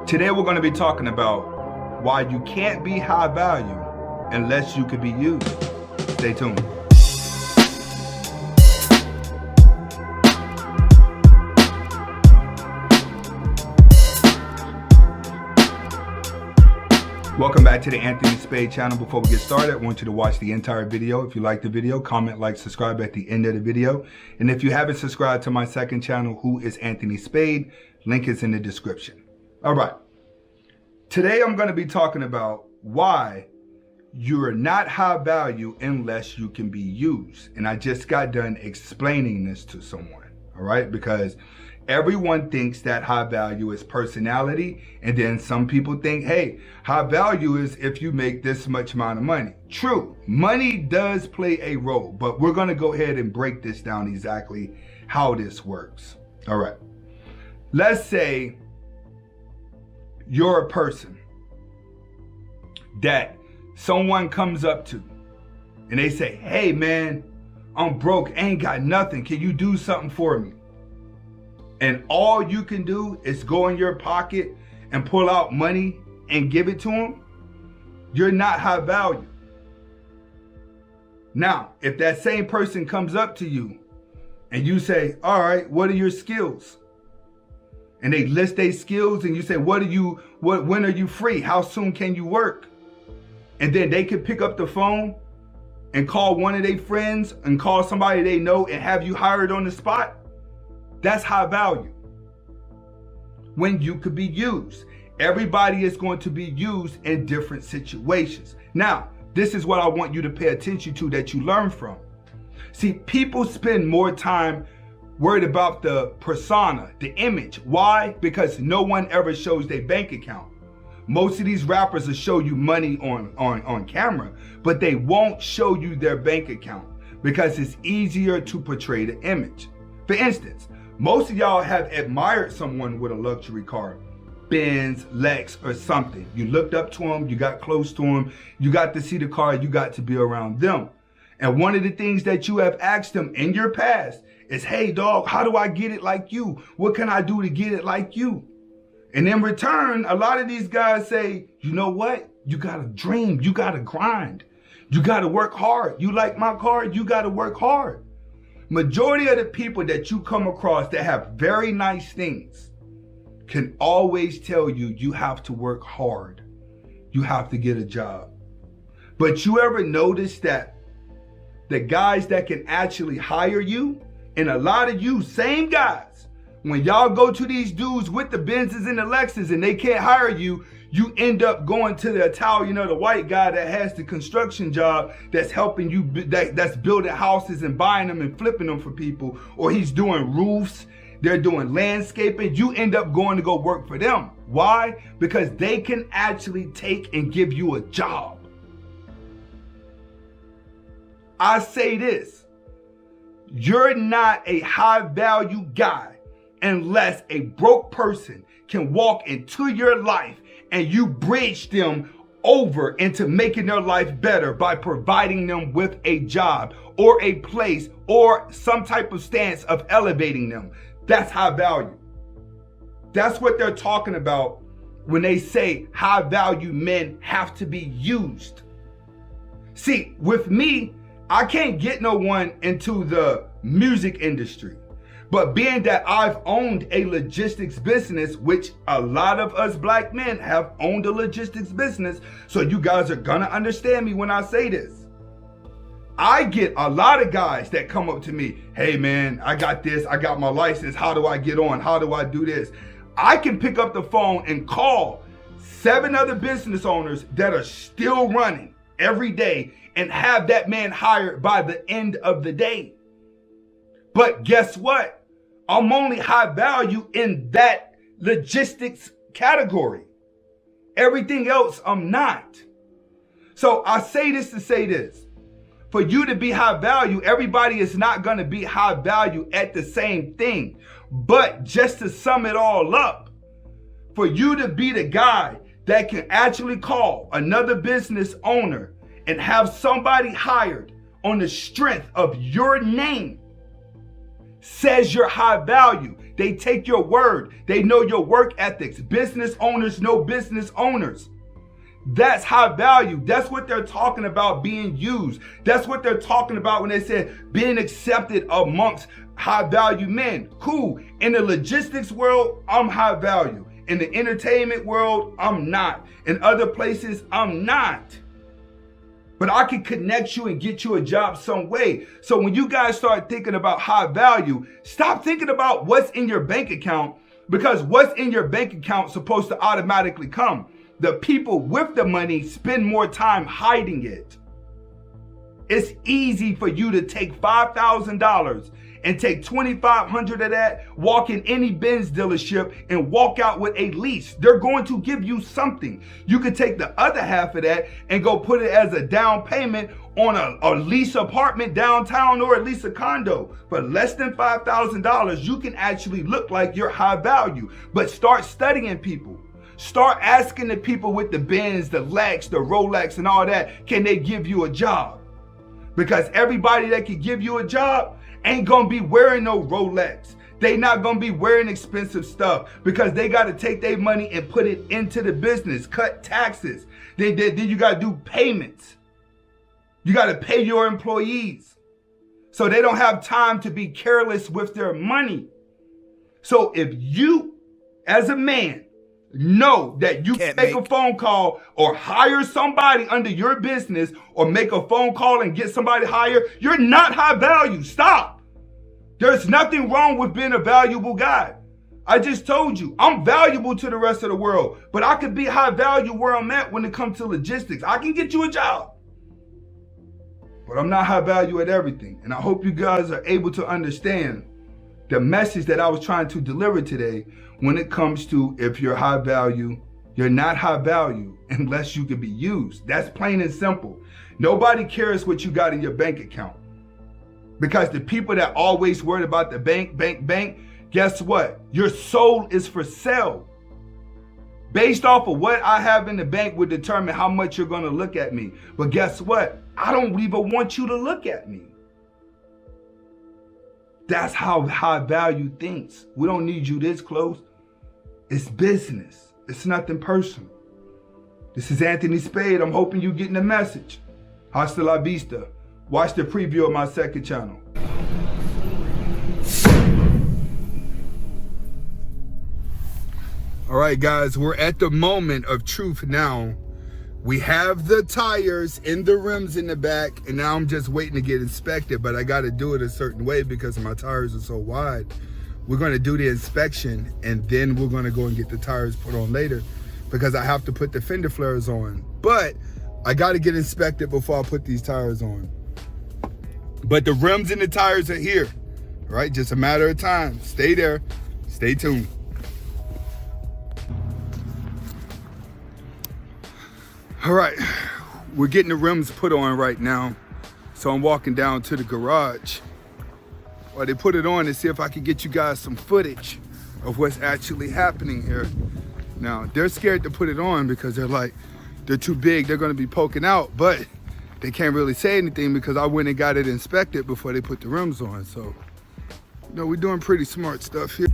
Today we're going to be talking about why you can't be high value unless you could be used. Stay tuned. Welcome back to the Anthony Spade channel. Before we get started, I want you to watch the entire video. If you like the video, comment, like, subscribe at the end of the video. And if you haven't subscribed to my second channel, Who is Anthony Spade? Link is in the description. All right. Today I'm going to be talking about why you're not high value unless you can be used. And I just got done explaining this to someone. All right. Because everyone thinks that high value is personality. And then some people think, hey, high value is if you make this much amount of money. True. Money does play a role. But we're going to go ahead and break this down exactly how this works. All right. Let's say you're a person that someone comes up to and they say, hey man, I'm broke, ain't got nothing. Can you do something for me? And all you can do is go in your pocket and pull out money and give it to them. You're not high value. Now, if that same person comes up to you and you say, all right, what are your skills? And they list their skills and you say, when are you free? How soon can you work? And then they can pick up the phone and call one of their friends and call somebody they know and have you hired on the spot. That's high value. When you could be used. Everybody is going to be used in different situations. Now, this is what I want you to pay attention to that you learn from. See, people spend more time worried about the persona, the image. Why? Because no one ever shows their bank account. Most of these rappers will show you money on camera, but they won't show you their bank account because it's easier to portray the image. For instance, most of y'all have admired someone with a luxury car, Benz, Lex, or something. You looked up to them, you got close to them, you got to see the car, you got to be around them. And one of the things that you have asked them in your past is, hey dog, how do I get it like you? What can I do to get it like you? And in return, a lot of these guys say, you know what? You got to dream. You got to grind. You got to work hard. You like my car? You got to work hard. Majority of the people that you come across that have very nice things can always tell you, you have to work hard. You have to get a job. But you ever notice that the guys that can actually hire you, and a lot of you same guys, when y'all go to these dudes with the Benzes and the Lexus and they can't hire you, you end up going to the Italian or the white guy that has the construction job that's helping you, that's building houses and buying them and flipping them for people, or he's doing roofs, they're doing landscaping. You end up going to go work for them. Why? Because they can actually take and give you a job. I say this, you're not a high value guy unless a broke person can walk into your life and you bridge them over into making their life better by providing them with a job or a place or some type of stance of elevating them. That's high value. That's what they're talking about when they say high value men have to be used. See, with me, I can't get no one into the music industry. But being that I've owned a logistics business, which a lot of us black men have owned a logistics business, so you guys are gonna understand me when I say this. I get a lot of guys that come up to me, hey man, I got this, I got my license, how do I get on, how do I do this? I can pick up the phone and call 7 other business owners that are still running every day and have that man hired by the end of the day. But guess what? I'm only high value in that logistics category. Everything else, I'm not. So I say this to say this. For you to be high value, everybody is not going to be high value at the same thing. But just to sum it all up, for you to be the guy that can actually call another business owner and have somebody hired on the strength of your name says you're high value. They take your word. They know your work ethics. Business owners know business owners. That's high value. That's what they're talking about being used. That's what they're talking about when they said being accepted amongst high value men. Cool. In the logistics world, I'm high value. In the entertainment world, I'm not. In other places, I'm not. But I can connect you and get you a job some way. So when you guys start thinking about high value, stop thinking about what's in your bank account, because what's in your bank account is supposed to automatically come. The people with the money spend more time hiding it. It's easy for you to take $5,000 and take $2,500 of that, walk in any Benz dealership and walk out with a lease. They're going to give you something. You could take the other half of that and go put it as a down payment on a lease apartment downtown, or at least a condo. For less than $5,000, you can actually look like you're high value. But start studying people. Start asking the people with the Benz, the Lex, the Rolex and all that, can they give you a job? Because everybody that can give you a job ain't gonna be wearing no Rolex. They not gonna be wearing expensive stuff, because they gotta take their money and put it into the business, cut taxes. Then you gotta do payments. You gotta pay your employees. So they don't have time to be careless with their money. So if you, as a man, know that you can make a phone call or hire somebody under your business, or make a phone call and get somebody hired, you're not high value. Stop. There's nothing wrong with being a valuable guy. I just told you, I'm valuable to the rest of the world, but I could be high value where I'm at when it comes to logistics. I can get you a job, but I'm not high value at everything. And I hope you guys are able to understand the message that I was trying to deliver today when it comes to, if you're high value, you're not high value unless you can be used. That's plain and simple. Nobody cares what you got in your bank account, because the people that always worried about the bank, guess what? Your soul is for sale. Based off of what I have in the bank would determine how much you're gonna look at me. But guess what? I don't even want you to look at me. That's how high value thinks. We don't need you this close. It's business. It's nothing personal. This is Anthony Spade. I'm hoping you're getting the message. Hasta la vista. Watch the preview of my second channel. All right, guys, we're at the moment of truth now. We have the tires and the rims in the back, and now I'm just waiting to get inspected, but I got to do it a certain way because my tires are so wide. We're going to do the inspection, and then we're going to go and get the tires put on later, because I have to put the fender flares on. But I got to get inspected before I put these tires on. But the rims and the tires are here, right? Just a matter of time. Stay there. Stay tuned. All right, we're getting the rims put on right now. So I'm walking down to the garage while they put it on to see if I can get you guys some footage of what's actually happening here. Now, they're scared to put it on because they're too big. They're gonna be poking out, but they can't really say anything because I went and got it inspected before they put the rims on. So, we're doing pretty smart stuff here.